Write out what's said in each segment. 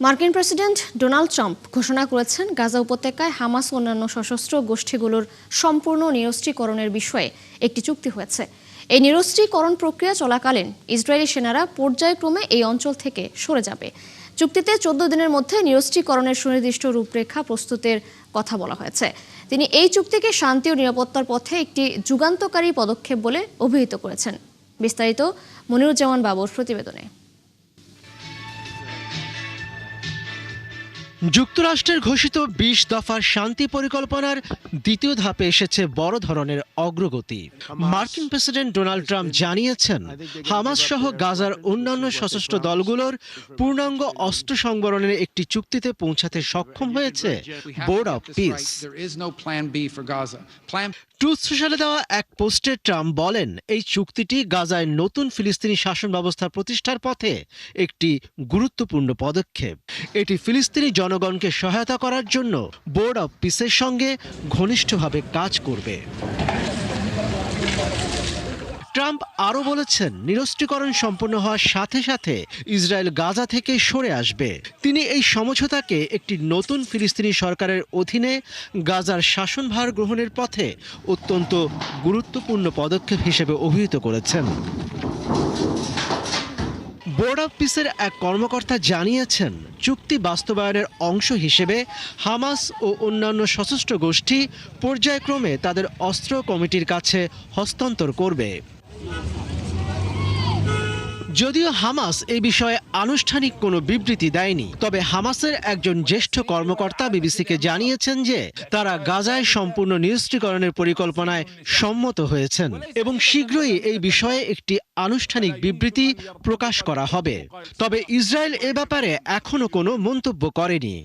মার্কিন president Donald Trump ঘোষণা করেছেন গাজা উপত্যকায় হামাস ও অন্যান্য সশস্ত্র গোষ্ঠীগুলোর সম্পূর্ণ নিরস্ত্রীকরণের বিষয়ে একটি চুক্তি হয়েছে। এই নিরস্ত্রীকরণ প্রক্রিয়া চলাকালীন ইসরায়েলি সেনারা পর্যায়ক্রমে এই অঞ্চল থেকে সরে যাবে। চুক্তিতে 14 দিনের মধ্যে নিরস্ত্রীকরণের সুনির্দিষ্ট রূপরেখা প্রস্তুতের কথা বলা হয়েছে। তিনি এই চুক্তিকে শান্তি ও নিরাপত্তার পথে একটি যুগান্তকারী পদক্ষেপ বলে অভিহিত করেছেন। বিস্তারিত মনিরুজ্জামান বাবুর প্রতিবেদনে। যুক্তরাষ্ট্রের ঘোষিত 20 দফার শান্তি পরিকল্পনার দ্বিতীয় ধাপে এসেছে বড় ধরনের অগ্রগতি। মার্কিন প্রেসিডেন্ট ডোনাল্ড ট্রাম্প জানিয়েছেন, হামাস সহ গাজার অন্যান্য সশস্ত্র দলগুলোর পূর্ণাঙ্গ অস্ত্র সংবরণের একটি চুক্তিতে পৌঁছাতে সক্ষম হয়েছে বোর্ড অব পিস। ট্রুথ সোশ্যালে দেওয়া এক পোস্টে ট্রাম্প বলেন, এই চুক্তিটি গাজায় নতুন ফিলিস্তিনি শাসন ব্যবস্থা প্রতিষ্ঠার পথে একটি গুরুত্বপূর্ণ পদক্ষেপ। এটি ফিলিস্তিনি জনগণকে সহায়তা করার জন্য বোর্ড অব পিসের সঙ্গে ঘনিষ্ঠভাবে কাজ করবে। ট্রাম্প আরও বলেছেন, নিরস্ত্রীকরণ সম্পন্ন হওয়ার সাথে সাথে ইসরায়েল গাজা থেকে সরে আসবে। তিনি এই সমঝোতাকে একটি নতুন ফিলিস্তিনি সরকারের অধীনে গাজার শাসনভার গ্রহণের পথে অত্যন্ত গুরুত্বপূর্ণ পদক্ষেপ হিসেবে অভিহিত করেছেন। বোর্ড অব পিসের এক কর্মকর্তা জানিয়েছেন, চুক্তি বাস্তবায়নের অংশ হিসেবে হামাস ও অন্যান্য সশস্ত্র গোষ্ঠী পর্যায়ক্রমে তাদের অস্ত্র কমিটির কাছে হস্তান্তর করবে। যদিও হামাস এই বিষয়ে আনুষ্ঠানিক কোনো বিবৃতি দেয়নি, তবে হামাসের একজন জ্যেষ্ঠ কর্মকর্তা বিবিসিকে জানিয়েছেন যে তারা গাজায় সম্পূর্ণ নিরস্ত্রীকরণের পরিকল্পনায় সম্মত হয়েছেন এবং শীঘ্রই এই বিষয়ে একটি আনুষ্ঠানিক বিবৃতি প্রকাশ করা হবে। তবে ইসরায়েল এ ব্যাপারে এখনো কোনো মন্তব্য করেনি।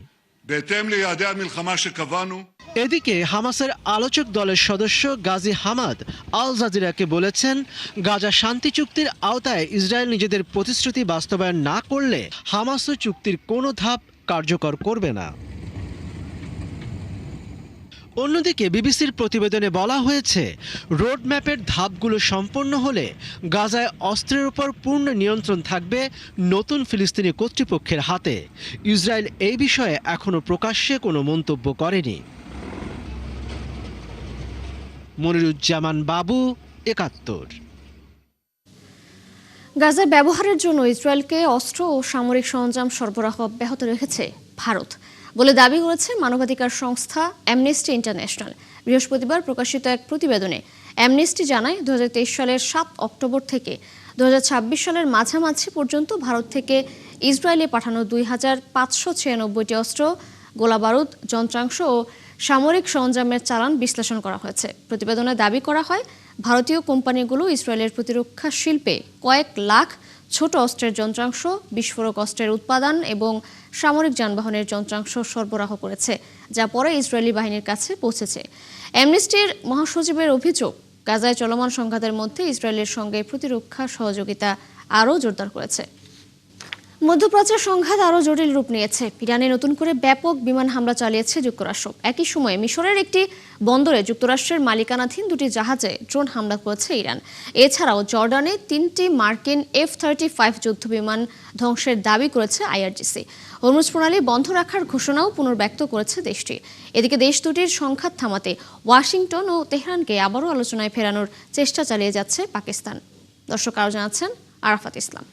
এদিকে হামাসের আলোচক দলের সদস্য গাজী হামাদ আল জাজিরাকে বলেছেন, গাজা শান্তি চুক্তির আওতায় ইসরায়েল নিজেদের প্রতিশ্রুতি বাস্তবায়ন না করলে হামাসও চুক্তির কোনো ধাপ কার্যকর করবে না। অন্যদিকে বিবিসির প্রতিবেদনে বলা হয়েছে, রোডম্যাপের ধাপগুলো সম্পন্ন হলে গাজায় অস্ত্রের উপর পূর্ণ নিয়ন্ত্রণ থাকবে নতুন ফিলিস্তিনি কর্তৃপক্ষের হাতে। ইসরায়েল এই বিষয়ে এখনও প্রকাশ্যে কোনো মন্তব্য করেনি। মনিরুজ্জামান বাবু, ৭১। গাজায় ব্যবহারের জন্য ইসরায়েলকে অস্ত্র ও সামরিক সরঞ্জাম সরবরাহ অব্যাহত রেখেছে ভারত বলে দাবি করেছে মানবাধিকার সংস্থা অ্যামনেস্টি ইন্টারন্যাশনাল। বৃহস্পতিবার প্রকাশিত এক প্রতিবেদনে অ্যামনেস্টি জানায়, 2023 সালের 7 অক্টোবর থেকে 2026 সালের মাঝামাঝি পর্যন্ত ভারত থেকে ইসরায়েলে পাঠানো 2596টি অস্ত্র, গোলাবারুদ, যন্ত্রাংশ ও সামরিক সরঞ্জামের চালান বিশ্লেষণ করা হয়েছে। প্রতিবেদনে দাবি করা হয়, ভারতীয় কোম্পানিগুলো ইসরায়েলের প্রতিরক্ষা শিল্পে কয়েক লাখ ছোট অস্ত্রের যন্ত্রাংশ, বিস্ফোরক অস্ত্রের উৎপাদন এবং সামরিক যানবাহনের যন্ত্রাংশ সরবরাহ করেছে, যা পরে ইসরায়েলি বাহিনীর কাছে পৌঁছেছে। অ্যামনেস্টির মহাসচিবের অভিযোগ, গাজায় চলমান সংঘাতের মধ্যে ইসরায়েলের সঙ্গে প্রতিরক্ষা সহযোগিতা আরও জোরদার করেছে। মধ্যপ্রাচ্যের সংঘাত আরও জটিল রূপ নিয়েছে। ইরানে নতুন করে ব্যাপক বিমান হামলা চালিয়েছে যুক্তরাষ্ট্র। একই সময়ে মিশরের একটি বন্দরে যুক্তরাষ্ট্রের মালিকানাধীন 2টি জাহাজে ড্রোন হামলা করেছে ইরান। এছাড়াও জর্ডানে 3টি মার্কিন F-35 যুদ্ধবিমান ধ্বংসের দাবি করেছে আইআরজিসি। হরমুজ প্রণালী বন্ধ রাখার ঘোষণাও পুনর্ব্যক্ত করেছে দেশটি। এদিকে দেশ দুটির সংঘাত থামাতে ওয়াশিংটন ও তেহরানকে আবারও আলোচনায় ফেরানোর চেষ্টা চালিয়ে যাচ্ছে পাকিস্তান। দর্শক আরও জানাচ্ছেন আরাফাত ইসলাম।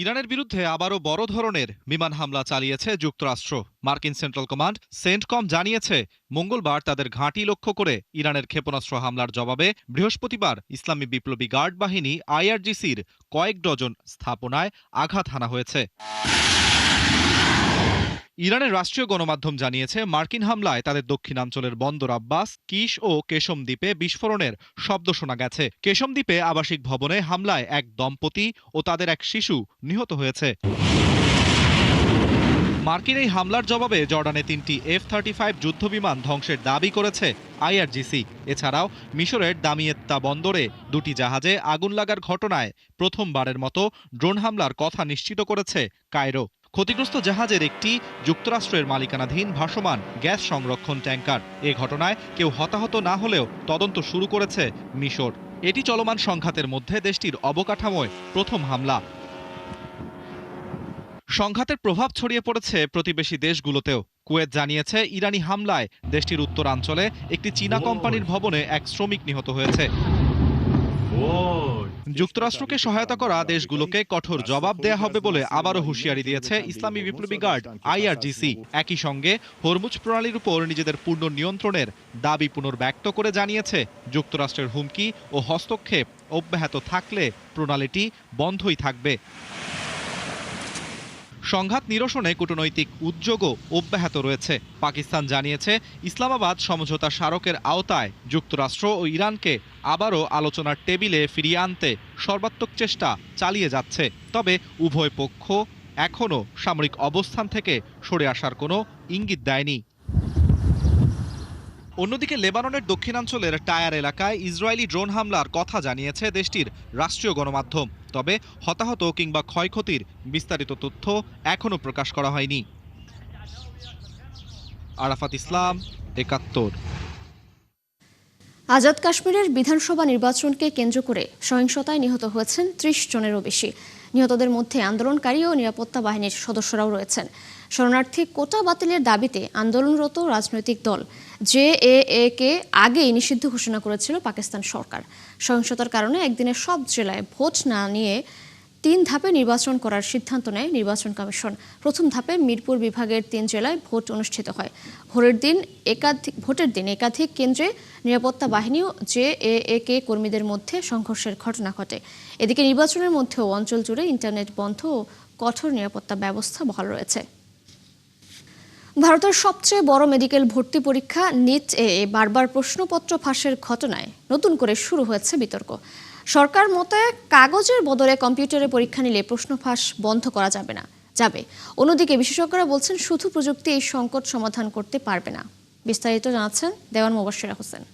ইরানের বিরুদ্ধে আবারও বড় ধরনের বিমান হামলা চালিয়েছে যুক্তরাষ্ট্র। মার্কিন সেন্ট্রাল কমান্ড সেন্টকম জানিয়েছে, মঙ্গলবার তাদের ঘাঁটি লক্ষ্য করে ইরানের ক্ষেপণাস্ত্র হামলার জবাবে বৃহস্পতিবার ইসলামী বিপ্লবী গার্ড বাহিনী আইআরজিসির কয়েক ডজন স্থাপনায় আঘাত হানা হয়েছে। ইরানের রাষ্ট্রীয় গণমাধ্যম জানিয়েছে, মার্কিন হামলায় তাদের দক্ষিণাঞ্চলের বন্দর আব্বাস, কিশ ও কেশম দ্বীপে বিস্ফোরণের শব্দ শোনা গেছে। কেশম দ্বীপে আবাসিক ভবনে হামলায় এক দম্পতি ও তাদের এক শিশু নিহত হয়েছে। মার্কিন এই হামলার জবাবে জর্ডানে 3টি F-35 যুদ্ধবিমান ধ্বংসের দাবি করেছে আইআরজিসি। এছাড়াও মিশরের দামিয়েত্তা বন্দরে 2টি জাহাজে আগুন লাগার ঘটনায় প্রথমবারের মতো ড্রোন হামলার কথা নিশ্চিত করেছে কায়রো। ক্ষতিগ্রস্ত জাহাজের একটি যুক্তরাষ্ট্রের মালিকানাধীন ভাসমান গ্যাস সংরক্ষণ ট্যাঙ্কার। এ ঘটনায় কেউ হতাহত না হলেও তদন্ত শুরু করেছে মিশর। এটি চলমান সংঘাতের মধ্যে দেশটির অবকাঠামোয় প্রথম হামলা। সংঘাতের প্রভাব ছড়িয়ে পড়েছে প্রতিবেশী দেশগুলোতেও। কুয়েত জানিয়েছে ইরানি হামলায় দেশটির উত্তরাঞ্চলে একটি চীনা কোম্পানির ভবনে এক শ্রমিক নিহত হয়েছে। যুক্তরাষ্ট্রকে সহায়তা করা দেশগুলোকে কঠোর জবাব দেয়া হবে বলে আবারও হুঁশিয়ারি দিয়েছে ইসলামী বিপ্লবী গার্ড আইআরজিসি। একই সঙ্গে হরমুজ প্রণালীর উপর নিজেদের পূর্ণ নিয়ন্ত্রণের দাবি পুনর্ব্যক্ত করে জানিয়েছে যুক্তরাষ্ট্রের হুমকি ও হস্তক্ষেপ অব্যাহত থাকলে প্রণালীটি বন্ধই থাকবে। সংঘাত নিরসনে কূটনৈতিক উদ্যোগও অব্যাহত রয়েছে। পাকিস্তান জানিয়েছে ইসলামাবাদ সমঝোতা স্মারকের আওতায় যুক্তরাষ্ট্র ও ইরানকে আবারও আলোচনার টেবিলে ফিরিয়ে আনতে সর্বাত্মক চেষ্টা চালিয়ে যাচ্ছে। তবে উভয় পক্ষ এখনও সামরিক অবস্থান থেকে সরে আসার কোনো ইঙ্গিত দেয়নি। অন্যদিকে লেবাননের দক্ষিণাঞ্চলের টায়ার এলাকায় ইসরায়েলি ড্রোন হামলার কথা জানিয়েছে দেশটির রাষ্ট্রীয় গণমাধ্যম। তবে হতাহত কিংবা ক্ষয়ক্ষতির বিস্তারিত তথ্য এখনও প্রকাশ করা হয়নি। আরাফাত ইসলাম, ৭১। আজাদ কাশ্মীরের বিধানসভা নির্বাচনকে কেন্দ্র করে সহিংসতায় নিহত হয়েছেন ৩০ জনেরও বেশি। নিহতদের মধ্যে আন্দোলনকারী ও নিরাপত্তা বাহিনীর সদস্যরাও রয়েছেন। শরণার্থী কোটা বাতিলের দাবিতে আন্দোলনরত রাজনৈতিক দল জেএএ কে আগেই নিষিদ্ধ ঘোষণা করেছিল পাকিস্তান সরকার। সহিংসতার কারণে একদিনে সব জেলায় ভোট না নিয়ে ৩ ধাপে নির্বাচন করার সিদ্ধান্ত নেয় নির্বাচন কমিশন। প্রথম ধাপে মিরপুর বিভাগের ৩ জেলায় ভোট অনুষ্ঠিত হয়। ভোটের দিন একাধিক কেন্দ্রে নিরাপত্তা বাহিনী ও জেএএ কে কর্মীদের মধ্যে সংঘর্ষের ঘটনা ঘটে। এদিকে নির্বাচনের মধ্যেও অঞ্চল জুড়ে ইন্টারনেট বন্ধ ও কঠোর নিরাপত্তা ব্যবস্থা বহাল রয়েছে। ভারতের সবচেয়ে বড় মেডিকেল ভর্তি পরীক্ষা নিট-এ বারবার প্রশ্নপত্র ফাঁসের ঘটনায় নতুন করে শুরু হয়েছে বিতর্ক। সরকার মতে কাগজের বদলে কম্পিউটারে পরীক্ষা নিলে প্রশ্ন ফাঁস বন্ধ করা যাবে। অন্যদিকে বিশেষজ্ঞরা বলছেন শুধু প্রযুক্তি এই সংকট সমাধান করতে পারবে না। বিস্তারিত জানাচ্ছেন দেওয়ান মুবাশশিরা হোসেন।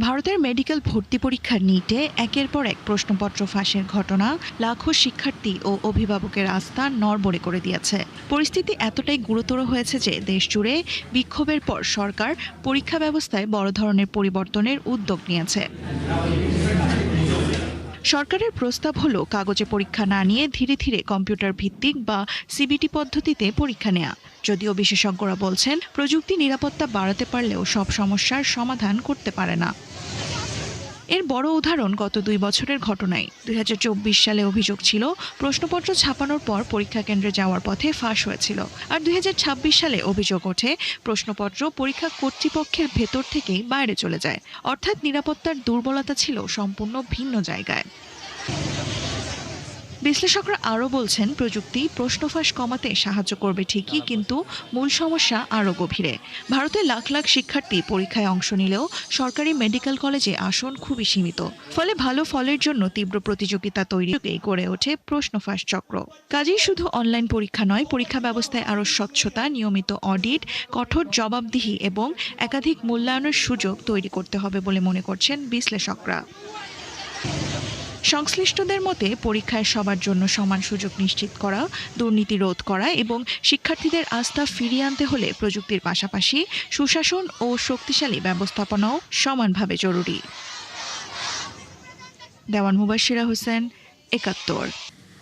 ভারতের মেডিকেল ভর্তি পরীক্ষার নিটে একের পর এক প্রশ্নপত্র ফাঁসের ঘটনা লাখো শিক্ষার্থী ও অভিভাবকের আস্থা নড়বড়ে করে দিয়েছে। পরিস্থিতি এতটাই গুরুতর হয়েছে যে দেশ জুড়ে বিক্ষোভের পর সরকার পরীক্ষা ব্যবস্থায় বড় ধরনের পরিবর্তনের উদ্যোগ নিয়েছে। সরকারের প্রস্তাব হলো কাগজে পরীক্ষা না নিয়ে ধীরে ধীরে কম্পিউটার ভিত্তিক বা সিবিটি পদ্ধতিতে পরীক্ষা নেওয়া। যদিও বিশেষজ্ঞরা বলছেন প্রযুক্তি নিরাপত্তা বাড়াতে পারলেও সব সমস্যার সমাধান করতে পারে না। এর বড় উদাহরণ গত ২ বছরের ঘটনায়। ২০২৪ সালে অভিযোগ ছিল প্রশ্নপত্র ছাপানোর পর পরীক্ষা কেন্দ্রে যাওয়ার পথে ফাঁস হয়েছিল। আর ২০২৬ সালে অভিযোগ ওঠে প্রশ্নপত্র পরীক্ষা কর্তৃপক্ষের ভেতর থেকেই বাইরে চলে যায়। অর্থাৎ নিরাপত্তার দুর্বলতা ছিল সম্পূর্ণ ভিন্ন জায়গায়। বিশ্লেষকরা আরও বলছেন প্রযুক্তি প্রশ্ন ফাঁস কমাতে সাহায্য করবে ঠিকই, কিন্তু মূল সমস্যা আরও গভীরে। ভারতে লাখ লাখ শিক্ষার্থী পরীক্ষায় অংশ নিলেও সরকারি মেডিকেল কলেজে আসন খুবই সীমিত। ফলে ভালো ফলের জন্য তীব্র প্রতিযোগিতা তৈরিতেই গড়ে ওঠে প্রশ্ন ফাঁস চক্র। কাজেই শুধু অনলাইন পরীক্ষা নয়, পরীক্ষা ব্যবস্থায় আরও স্বচ্ছতা, নিয়মিত অডিট, কঠোর জবাবদিহি এবং একাধিক মূল্যায়নের সুযোগ তৈরি করতে হবে বলে মনে করছেন বিশ্লেষকরা। সংশ্লিষ্টদের মতে পরীক্ষায় সবার জন্য সমান সুযোগ নিশ্চিত করা, দুর্নীতি রোধ করা এবং শিক্ষার্থীদের আস্থা ফিরিয়ে আনতে হলে প্রযুক্তির পাশাপাশি সুশাসন ও শক্তিশালী ব্যবস্থাপনাও সমানভাবে জরুরি। দেওয়ান মুবাশশিরা হোসেন, ৭১।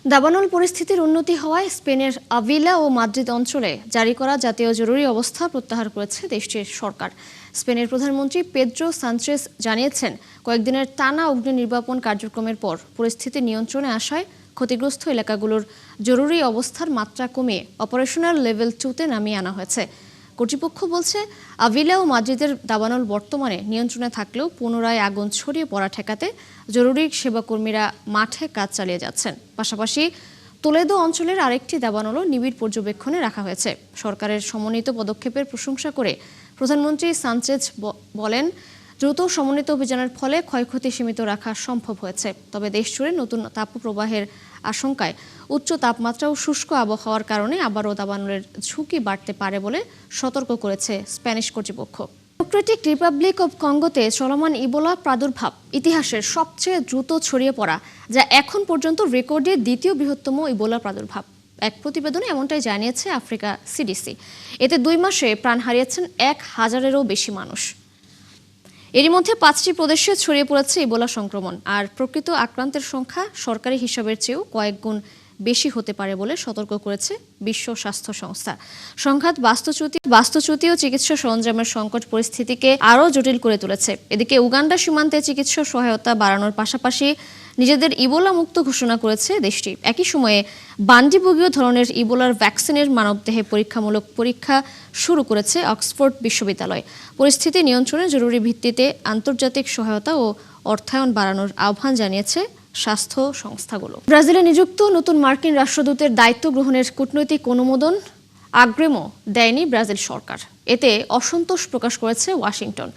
দাবানল পরিস্থিতির উন্নতি হওয়ায় স্পেনের আভিলা ও মাদ্রিদ অঞ্চলে জারি করা জাতীয় জরুরি অবস্থা প্রত্যাহার করেছে দেশটির সরকার। স্পেনের প্রধানমন্ত্রী পেদ্রো সানচেজ জানিয়েছেন কয়েকদিনের টানা অগ্নি নির্বাপন কার্যক্রমের পর পরিস্থিতি নিয়ন্ত্রণে আসায় ক্ষতিগ্রস্ত এলাকাগুলোর জরুরি অবস্থার মাত্রা কমিয়ে অপারেশনাল লেভেল 2-তে নামিয়ে আনা হয়েছে। কর্তৃপক্ষ বলছে আভিলা ও মাদ্রিদের দাবানল বর্তমানে নিয়ন্ত্রণে থাকলেও পুনরায় আগুন ছড়িয়ে পড়া ঠেকাতে জরুরি সেবাকর্মীরা মাঠে কাজ চালিয়ে যাচ্ছেন। পাশাপাশি তোলেদো অঞ্চলের আরেকটি দাবানলও নিবিড় পর্যবেক্ষণে রাখা হয়েছে। সরকারের সমন্বিত পদক্ষেপের প্রশংসা করে প্রধানমন্ত্রী সানচেজ বলেন দ্রুত সমন্বিত অভিযানের ফলে ক্ষয়ক্ষতি সীমিত রাখা সম্ভব হয়েছে। তবে দেশ জুড়ে নতুন তাপপ্রবাহের আশঙ্কায় উচ্চ তাপমাত্রা ও শুষ্ক আবহাওয়ার কারণে আবারও দাবানলের ঝুঁকি বাড়তে পারে বলে সতর্ক করেছে স্প্যানিশ কর্তৃপক্ষ। ডেমোক্রেটিক রিপাবলিক অব কঙ্গোতে চলমান ইবোলা প্রাদুর্ভাব ইতিহাসের সবচেয়ে দ্রুত ছড়িয়ে পড়া, যা এখন পর্যন্ত রেকর্ডে দ্বিতীয় বৃহত্তম ইবোলা প্রাদুর্ভাব। এক প্রতিবেদনে এমনটাই জানিয়েছে আফ্রিকা সিডিসি। এতে 2 মাসে প্রাণ হারিয়েছেন 1000-এরও বেশি মানুষ। এরই মধ্যে 5টি প্রদেশে ছড়িয়ে পড়েছে ইবোলা সংক্রমণ, আর প্রকৃত আক্রান্তের সংখ্যা সরকারি হিসাবের চেয়েও কয়েক গুণ বেশি হতে পারে বলে সতর্ক করেছে বিশ্ব স্বাস্থ্য সংস্থা। সংঘাত বাস্তুচ্যুতি ও চিকিৎসা সরঞ্জামের সংকট পরিস্থিতিকে আরও জটিল করে তুলেছে। এদিকে উগান্ডা সীমান্তে চিকিৎসা সহায়তা বাড়ানোর পাশাপাশি নিজেদের ইবোলা মুক্ত ঘোষণা করেছে দেশটি। একই সময়ে বান্ডিবুগীয় ধরনের ইবোলার ভ্যাকসিনের মানবদেহে পরীক্ষামূলক পরীক্ষা শুরু করেছে অক্সফোর্ড বিশ্ববিদ্যালয়। পরিস্থিতি নিয়ন্ত্রণে জরুরি ভিত্তিতে আন্তর্জাতিক সহায়তা ও অর্থায়ন বাড়ানোর আহ্বান জানিয়েছে স্বাস্থ্য সংস্থাগুলো। ব্রাজিলে নিযুক্ত নতুন মার্কিন রাষ্ট্রদূতের দায়িত্ব গ্রহণের কূটনৈতিক অনুমোদন আগ্রেমো দেয়নি ব্রাজিল সরকার। এতে অসন্তোষ প্রকাশ করেছে ওয়াশিংটন।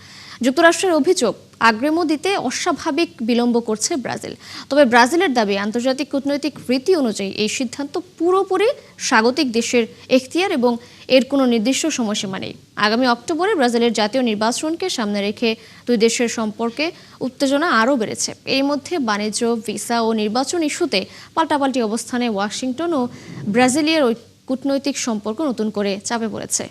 যুক্তরাষ্ট্রের অভিযোগ, আগ্রেমো দিতে অস্বাভাবিক বিলম্ব করছে ব্রাজিল। তবে ব্রাজিলের দাবি, আন্তর্জাতিক কূটনৈতিক রীতি অনুযায়ী এই সিদ্ধান্ত পুরোপুরি স্বাগতিক দেশের এখতিয়ার এবং এর কোনো নির্দিষ্ট সময়সীমা নেই। আগামী অক্টোবরে ব্রাজিলের জাতীয় নির্বাচনকে সামনে রেখে দুই দেশের সম্পর্কে উত্তেজনা আরও বেড়েছে। এর মধ্যে বাণিজ্য, ভিসা ও নির্বাচন ইস্যুতে পাল্টাপাল্টি অবস্থানে ওয়াশিংটন ও ব্রাজিলিয়ার ওই কূটনৈতিক সম্পর্ক নতুন করে চাপে পড়েছে।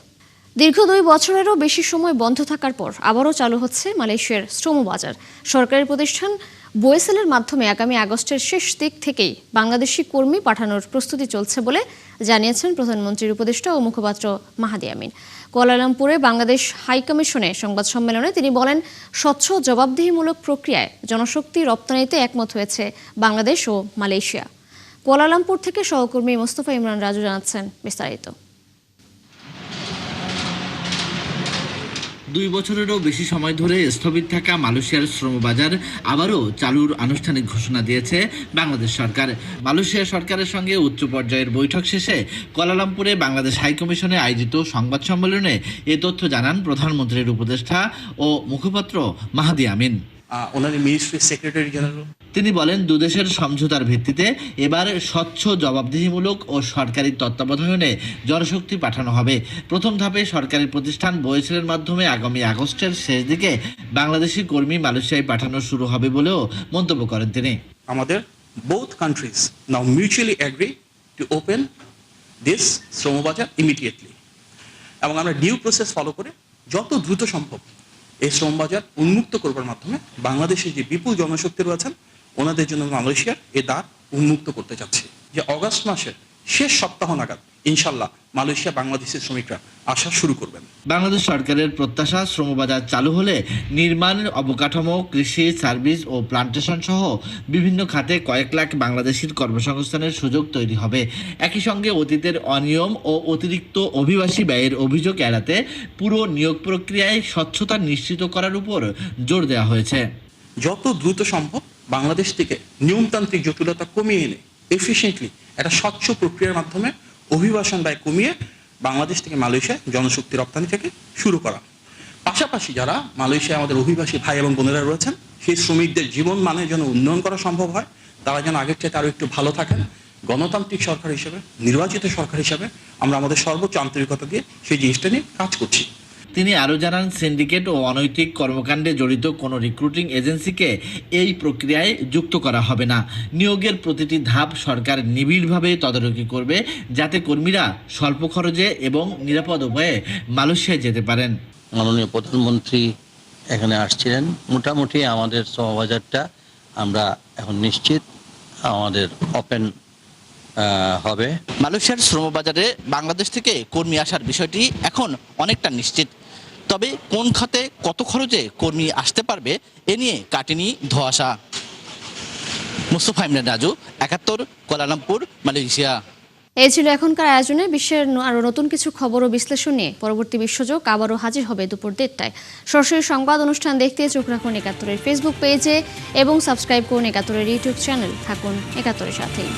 দীর্ঘ 2 বছরেরও বেশি সময় বন্ধ থাকার পর আবারও চালু হচ্ছে মালয়েশিয়ার শ্রমবাজার। সরকারি প্রতিষ্ঠান বোয়েসেলের মাধ্যমে আগামী আগস্টের শেষ দিক থেকেই বাংলাদেশি কর্মী পাঠানোর প্রস্তুতি চলছে বলে জানিয়েছেন প্রধানমন্ত্রীর উপদেষ্টা ও মুখপাত্র মাহাদি আমিন। কুয়ালালামপুরে বাংলাদেশ হাইকমিশনে সংবাদ সম্মেলনে তিনি বলেন, স্বচ্ছ জবাবদিহিমূলক প্রক্রিয়ায় জনশক্তি রপ্তানিতে একমত হয়েছে বাংলাদেশ ও মালয়েশিয়া। কুয়ালালামপুর থেকে সহকর্মী মোস্তফা ইমরান রাজু জানাচ্ছেন বিস্তারিত। 2 বছরেরও বেশি সময় ধরে স্থগিত থাকা মালয়েশিয়ার শ্রমবাজার আবারও চালুর আনুষ্ঠানিক ঘোষণা দিয়েছে বাংলাদেশ সরকার। মালয়েশিয়া সরকারের সঙ্গে উচ্চ পর্যায়ের বৈঠক শেষে কুয়ালালামপুরে বাংলাদেশ হাইকমিশনে আয়োজিত সংবাদ সম্মেলনে এ তথ্য জানান প্রধানমন্ত্রীর উপদেষ্টা ও মুখপাত্র মাহাদি আমিন। ওনাদের মিনিস্ট্রির সেক্রেটারি জেনারেল তিনি বলেন, দুদেশের সমঝোতার ভিত্তিতে এবার স্বচ্ছ জবাবদিহিমূলক ও সরকারি তত্ত্বাবধানে জনশক্তি পাঠানো হবে। প্রথম ধাপে সরকারি প্রতিষ্ঠান বোয়েসেলের মাধ্যমে আগামী আগস্টের শেষ দিকে বাংলাদেশি কর্মী মালয়েশিয়ায় পাঠানো শুরু হবে বলেও মন্তব্য করেন তিনি। আমাদের both countries now mutually agree to open this শ্রমবাজার immediately, এবং আমরা ডিউ প্রসেস ফলো করে যত দ্রুত সম্ভব এই শ্রমবাজার উন্মুক্ত করবার মাধ্যমে বাংলাদেশের যে বিপুল জনশক্তি রয়েছেন ওনাদের জন্য মালয়েশিয়ার এ দ্বার উন্মুক্ত করতে যাচ্ছি। যে অগাস্ট মাসের শেষ সপ্তাহ নাগাদ ইনশাল্লাহ মালয়েশিয়া বাংলাদেশের শ্রমিকরা আসা শুরু করবেন। বাংলাদেশ সরকারের প্রত্যাশা, শ্রমবাজার চালু হলে নির্মাণ, অবকাঠামো, কৃষি, সার্ভিস ও প্লান্টেশন সহ বিভিন্ন খাতে কয়েক লাখ বাংলাদেশির কর্মসংস্থানের সুযোগ তৈরি হবে। একই সঙ্গে অতীতের অনিয়ম ও অতিরিক্ত অভিবাসী ব্যয়ের অভিযোগ এড়াতে পুরো নিয়োগ প্রক্রিয়ায় স্বচ্ছতা নিশ্চিত করার উপর জোর দেওয়া হয়েছে। যত দ্রুত সম্ভব বাংলাদেশ থেকে নিয়মতান্ত্রিক জটিলতা কমিয়ে এনে এফিশিয়েন্টলি একটা স্বচ্ছ প্রক্রিয়ার মাধ্যমে অভিবাসন ব্যয় কমিয়ে বাংলাদেশ থেকে মালয়েশিয়ায় জনশক্তি রপ্তানি থেকে শুরু করা। পাশাপাশি যারা মালয়েশিয়ায় আমাদের অভিবাসী ভাই এবং বোনেরা রয়েছেন, সেই শ্রমিকদের জীবন মানের যেন উন্নয়ন করা সম্ভব হয়, তারা যেন আগের চাইতে আরও একটু ভালো থাকেন। গণতান্ত্রিক সরকার হিসেবে, নির্বাচিত সরকার হিসেবে আমরা আমাদের সর্বোচ্চ আন্তরিকতা দিয়ে সেই জিনিসটা নিয়ে কাজ করছি। তিনি আরও জানান, সিন্ডিকেট ও অনৈতিক কর্মকাণ্ডে জড়িত কোনো রিক্রুটিং এজেন্সিকে এই প্রক্রিয়ায় যুক্ত করা হবে না। নিয়োগের প্রতিটি ধাপ সরকার নিবিড়ভাবে তদারকি করবে, যাতে কর্মীরা স্বল্প খরচে এবং নিরাপদ উপায়ে মালয়েশিয়ায় যেতে পারেন। মাননীয় প্রধানমন্ত্রী এখানে আসছিলেন। মোটামুটি আমাদের শ্রমবাজারটা আমরা এখন নিশ্চিত আমাদের ওপেন হবে। মালয়েশিয়ার শ্রমবাজারে বাংলাদেশ থেকে কর্মী আসার বিষয়টি এখন অনেকটা নিশ্চিত। তবে কোন খাতে কত খরচে কর্মী আসতে পারবে এ নিয়ে কাটেনি ধোঁয়াশা। Mostafa Imran Raju, 71, Kuala Lumpur, Malaysia. এই ছিল এখনকার আয়োজনে। বিশ্বের আরও নতুন কিছু খবর ও বিশ্লেষণ নিয়ে পরবর্তী বিশ্বযোগ আবারও হাজির হবে দুপুর 1টায়। সরাসরি সংবাদ অনুষ্ঠান দেখতে চোখ রাখুন 71-এর ফেসবুক পেজে এবং সাবস্ক্রাইব করুন 71-এর ইউটিউব চ্যানেল। থাকুন 71-এর সাথেই।